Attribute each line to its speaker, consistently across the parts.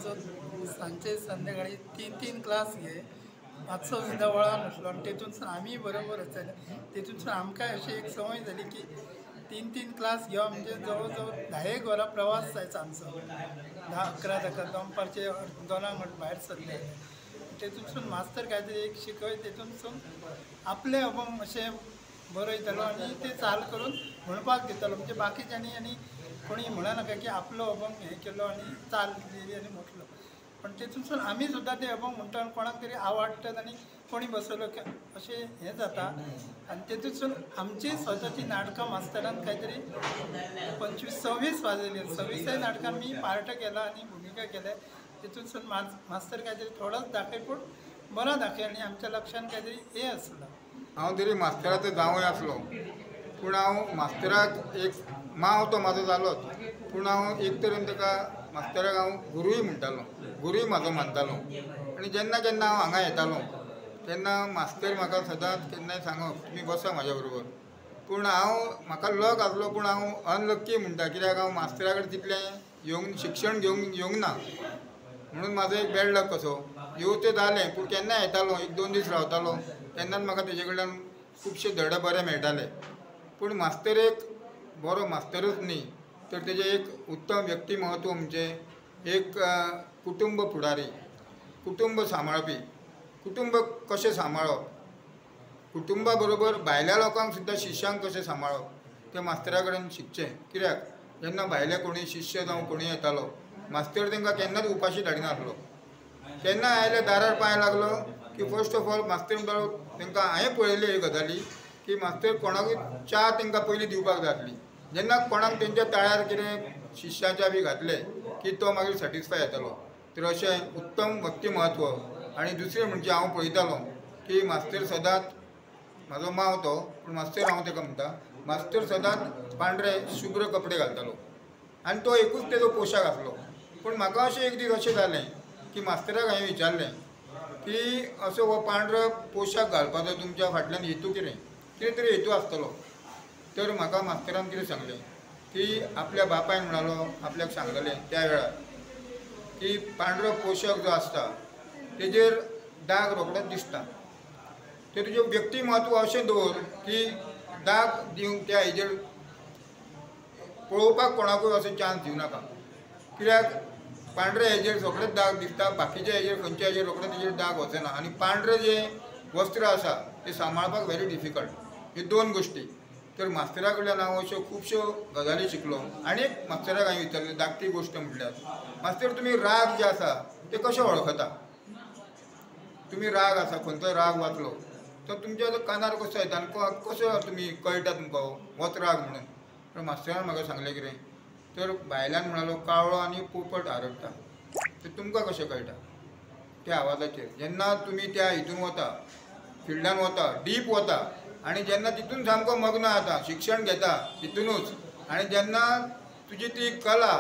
Speaker 1: आमचो सांचे संध्याकाळी 3 क्लास घे मातसो सुद्दां वळा नासलो आनी तेतूनसून आमी बरोबर आसताले तेतूनसून आमकां अशी एक संवय जाली की 3 क्लास घेवप म्हणजे जवळ जवळ 10 वरां प्रवास जायचो आमचो 10-11 ताका दनपारचे 2 भायर सरले तेतूनसून मास्तर काय तरी एक शिकय तेतूनसून आपले अभंग अशें बरयतालो आनी ते चाल करून म्हणपाक दितालो म्हणजे बाकीच्यांनी आनी कोणी म्हणनाका की आपलो अभंग हें केलो आनी चाल दिली आनी म्हटलो पण तेतूनसून आमी सुद्दां ते अभंग म्हणटा कोणाक तरी आवडटात आनी कोणी बसयलो अशें हें जाता आनी तेतूनसून आमची स्वताची नाटकां मास्तरान काय तरी 25-26 वाजयली 26 नाटकां मी पार्ट केला आनी भुमिका केल्या तेतूनसून मास्तर काय तरी थोडोच दाखय पूण बरो दाखय आनी आमच्या लक्षान काय तरी हें आसलो
Speaker 2: हांव तरी मास्तराचो जावंय आसलो पूण हांव मास्तराक एक मांव तो म्हाजो जालोच पूण हांव एक तरेन ताका मास्तराक हांव गुरूय म्हणटालो गुरूय म्हाजो मानतालो आनी जेन्ना जेन्ना हांव हांगा येतालो तेन्ना मास्तर म्हाका सदांच केन्नाय सांगप तुमी बसा म्हाज्या बरोबर पूण हांव म्हाका लक आसलो पूण हांव अनलक्की म्हणटा कित्याक हांव मास्तरा कडेन तितलें येवंक शिक्षण घेवंक ना म्हणून म्हाजो एक बॅड लक कसो येवचें जालें पूण केन्ना येतालो 1-2 दीस रावतालो तेन्नाच म्हाका तेजे कडल्यान खुबशे धडे बरे मेळटाले पूण मास्तर एक बरो मास्तरूच न्ही तर तेजे एक उत्तम व्यक्तिमत्व म्हणजे एक कुटुंब फुडारी कुटुंब सांबाळपी कुटुंब कशें सांबाळप कुटुंबा बरोबर भायल्या लोकांक सुद्दां शिश्यांक कशें सांबाळप तें मास्तरा कडेन शिकचें कित्याक जेन्ना भायले कोणी शिश्य जावं कोणी येतालो मास्तर तांकां केन्नाच उपाशी धाडिनासलो केन्ना आयले दारार पांय लागलो की फर्स्ट ऑफ ऑल मास्तर म्हणटालो तांकां हांवें पळयल्यो ह्यो गजाली की मास्तर कोणाकूय च्या तांकां पयलीं दिवपाक जाय आसली जेन्ना कोणाक तेंच्या ताळ्यार कितें शिश्याच्या बी घातलें की तो मागीर सॅटिस्फाय जातालो तर अशें उत्तम व्यक्तिमत्व आनी दुसरें म्हणजे हांव पळयतालो की मास्तर सदांच म्हाजो मांव तो पूण मास्तर हांव ताका म्हणटा मास्तर सदांच पांढरे शुभ्र कपडे घालतालो आनी तो एकूच तेजो पोशाक आसलो पूण म्हाका अशें एक दीस अशें जालें की मास्तराक हांवें विचारलें की असो हो पांढरो पोशाक घालपाचो तुमच्या फाटल्यान हेतू कितें तरी हेतू आसतलो तर म्हाका मास्तरान कितें सांगलें की आपल्या बापायन म्हणालो आपल्याक सांगलेलें त्या वेळार की पांढरो पोशाक जो आसता तेजेर दाग रोखडोच दिसता ते तुजें व्यक्तिमत्व अशें दवर की दाग दिवंक त्या हेजेर पळोवपाक कोणाकूय असो चान्स दिवनाका कित्याक पांढऱ्या हेजेर रोखडेच दाग दिसता बाकीच्या हेजेर खंयच्या हेजेर रोखडेच तेजेर दाग वचना आनी पांढरें जें वस्त्र आसा तें सांबाळपाक व्हेरी डिफिकल्ट ह्यो 2 गोश्टी तर मास्तरा कडल्यान हांव अश्यो खुबश्यो गजाली शिकलो आनी एक मास्तराक हांवें विचारलें धाकटी गोश्ट म्हटल्यार मास्तर तुमी राग जे आसा ते कशे वळखता तुमी राग आसा खंयचोय राग वाचलो तो तुमच्या कानार कसो येता आनी कसो तुमी कळटा तुमकां होच राग म्हणून तर मास्तरान म्हाका सांगलें कितें तर भायल्यान म्हणालो कावळो आनी पोपट आरडटा तर तुमकां कशें कळटा त्या आवाजाचेर जेन्ना तुमी त्या हितून वता फिल्डान वता डीप वता आनी जेन्ना तितून सामको मग्न जाता शिक्षण घेता तितूनूच आनी जेन्ना तुजी ती कला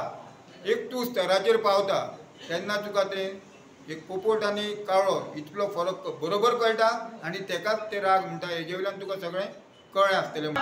Speaker 2: एक तूं स्तराचेर पावता तेन्ना तुका तें एक पोपट आनी कावळो इतलो फरक बरोबर कळटा आनी तेकाच ते राग म्हणटा हेजे वयल्यान तुका सगळें कळ्ळें आसतलें.